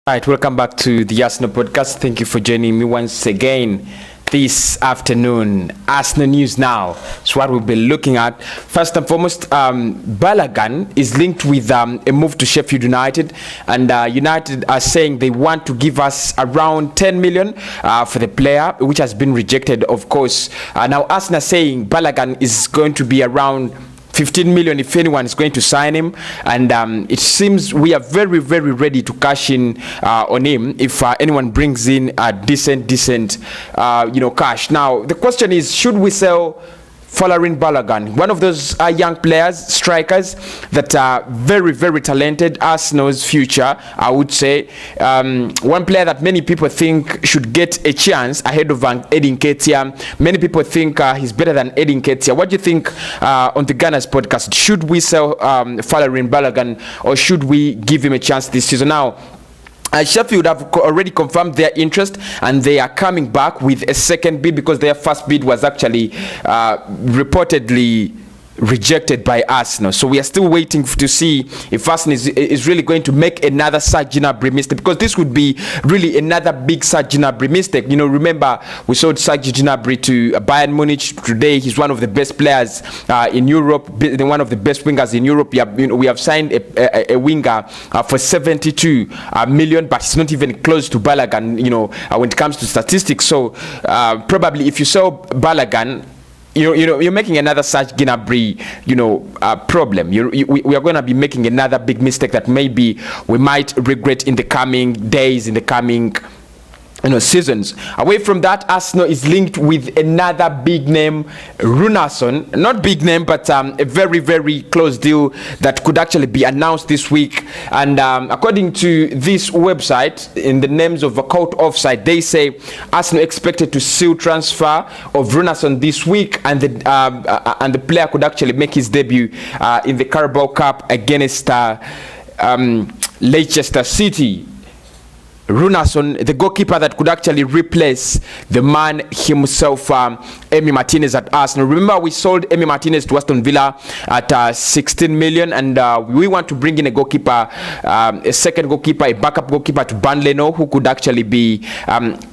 Right, welcome back to the Arsenal podcast. Thank you for joining me once again this afternoon. Arsenal news now is what we'll be looking at. First and foremost, Balogun is linked with a move to Sheffield United, and United are saying they want to give us around 10 million for the player, which has been rejected, of course. Now Arsenal saying Balogun is going to be around 15 million if anyone is going to sign him, and it seems we are very ready to cash in on him if anyone brings in a decent cash. Now the question is, should we sell Folarin Balogun, one of those young players, strikers that are very talented? Arsenal's future, I would say. One player that many people think should get a chance ahead of Eddie Nketiah. Many people think he's better than Eddie Nketiah. What do you think on the Gunners podcast? Should we sell Folarin Balogun, or should we give him a chance this season? Now, Sheffield have already confirmed their interest, and they are coming back with a second bid because their first bid was actually reportedly rejected by Arsenal. So we are still waiting to see if Arsenal is really going to make another Serge Gnabry mistake, because this would be really another big Serge Gnabry mistake. You know, remember we sold Serge Gnabry to Bayern Munich. Today he's one of the best players in Europe, one of the best wingers in Europe. We have signed a winger for 72 million, but it's not even close to Balogun, when it comes to statistics. So probably if you sell Balogun, you're making another Serge Gnabry, problem. We are going to be making another big mistake that maybe we might regret in the coming days, in the coming seasons. Away from that, Arsenal is linked with another big name, Runnarson. Not big name, but a very close deal that could actually be announced this week. And according to this website, in the names of a Cult Offside, they say Arsenal expected to seal transfer of Runnarson this week, and the player could actually make his debut in the Carabao Cup against Leicester City. Runnarson, the goalkeeper that could actually replace the man himself, Emi Martinez at Arsenal. Remember, we sold Emi Martinez to Aston Villa at 16 million, and we want to bring in a goalkeeper, a second goalkeeper, a backup goalkeeper to Burnley, who could actually be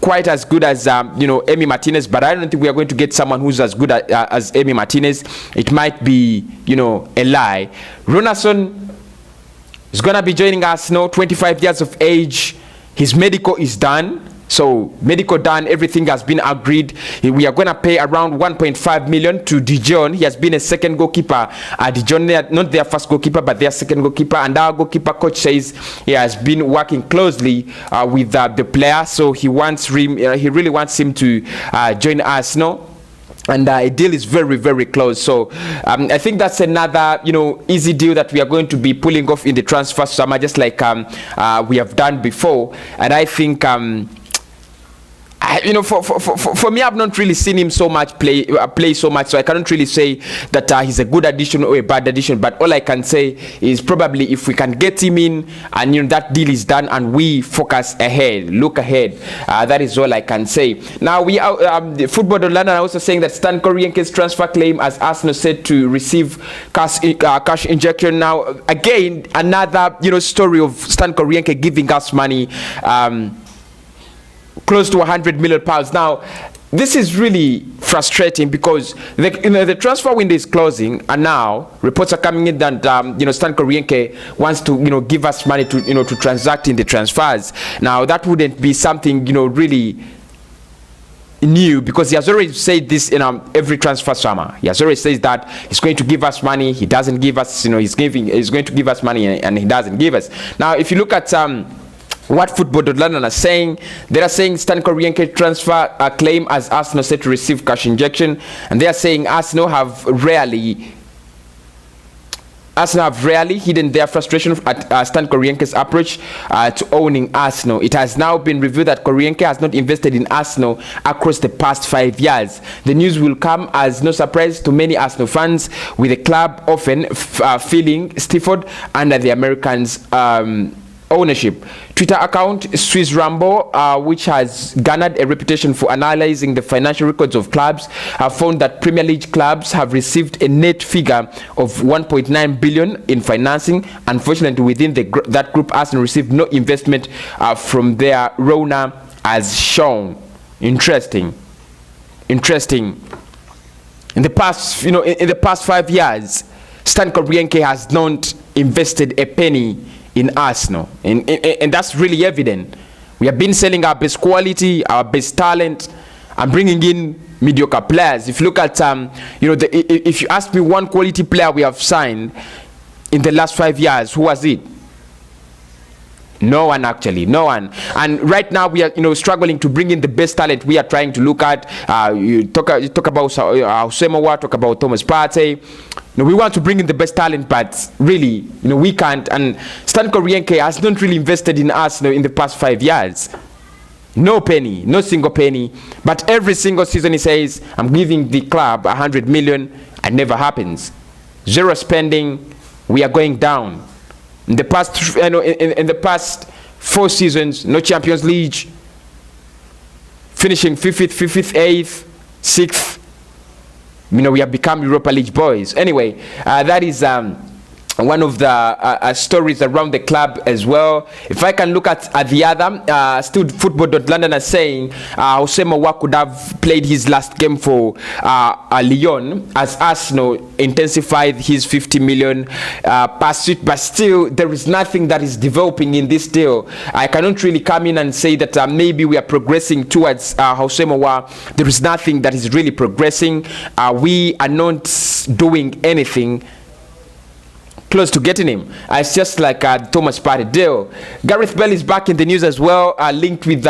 quite as good as Emi Martinez. But I don't think we are going to get someone who's as good as Emi Martinez. It might be, a lie. Runnarson is gonna be joining Arsenal, 25 years of age. His medical is done. So medical done, everything has been agreed. We are going to pay around 1.5 million to Dijon. He has been a second goalkeeper at Dijon, not their first goalkeeper, but their second goalkeeper. And our goalkeeper coach says he has been working closely with the player. So he really wants him to join Arsenal. And a deal is very close. So I think that's another easy deal that we are going to be pulling off in the transfer summer, just like we have done before. And I think for me, I've not really seen him so much play so much, so I cannot really say that he's a good addition or a bad addition. But all I can say is probably if we can get him in, and that deal is done, and we focus ahead, look ahead, that is all I can say. Now we are the Football London are also saying that Stan Kroenke's transfer claim as Arsenal said to receive cash injection. Now again, another story of Stan Kroenke giving us money. Close to 100 million pounds. Now, this is really frustrating because the transfer window is closing, and now reports are coming in that Stan Kroenke wants to give us money to to transact in the transfers. Now, that wouldn't be something really new, because he has already said this in every transfer summer. He has already said that he's going to give us money. He doesn't give us. He's going to give us money, and he doesn't give us. Now, if you look at what Football.London are saying, they are saying Stan Kroenke transfer claim as Arsenal set to receive cash injection, and they are saying Arsenal have rarely hidden their frustration at Stan Kroenke's approach to owning Arsenal. It has now been revealed that Kroenke has not invested in Arsenal across the past 5 years. The news will come as no surprise to many Arsenal fans, with the club often feeling stifled under the Americans' ownership. Twitter account Swiss Rambo, which has garnered a reputation for analyzing the financial records of clubs, have found that Premier League clubs have received a net figure of 1.9 billion in financing. Unfortunately, within that group, Arsenal received no investment from their owner, as shown. Interesting. In the past, in the past 5 years, Stan Kroenke has not invested a penny in Arsenal, and that's really evident. We have been selling our best quality, our best talent, and bringing in mediocre players. If you look at if you ask me one quality player we have signed in the last 5 years, who was it? No one, actually, no one. And right now we are struggling to bring in the best talent. We are trying to look at you talk about Semowa, talk about Thomas Partey. We want to bring in the best talent, but really, we can't. And Stan Kroenke has not really invested in us, in the past 5 years. No penny, no single penny. But every single season he says, "I'm giving the club 100 million," and never happens. Zero spending. We are going down. In the past, in the past 4 seasons, no Champions League. Finishing 5th, 8th, 6th. We have become Europa League boys. Anyway, that is one of the stories around the club as well. If I can look at the other, still football.london are saying Jose Mowa could have played his last game for Lyon as Arsenal intensified his 50 million pursuit, but still there is nothing that is developing in this deal. I cannot really come in and say that maybe we are progressing towards Jose Mowa. There is nothing that is really progressing. We are not doing anything close to getting him. It's just like Thomas Partey deal. Gareth Bale is back in the news as well, linked with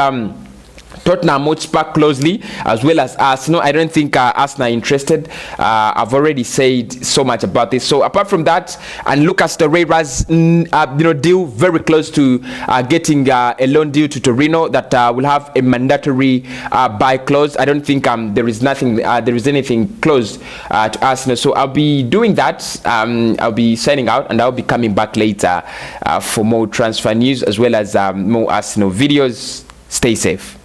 Tottenham Hotspur closely, as well as Arsenal. I don't think Arsenal are interested. I've already said so much about this. So apart from that, and Lucas Torreira's deal, very close to getting a loan deal to Torino that will have a mandatory buy clause. I don't think there is anything close to Arsenal. So I'll be doing that. I'll be signing out, and I'll be coming back later for more transfer news as well as more Arsenal videos. Stay safe.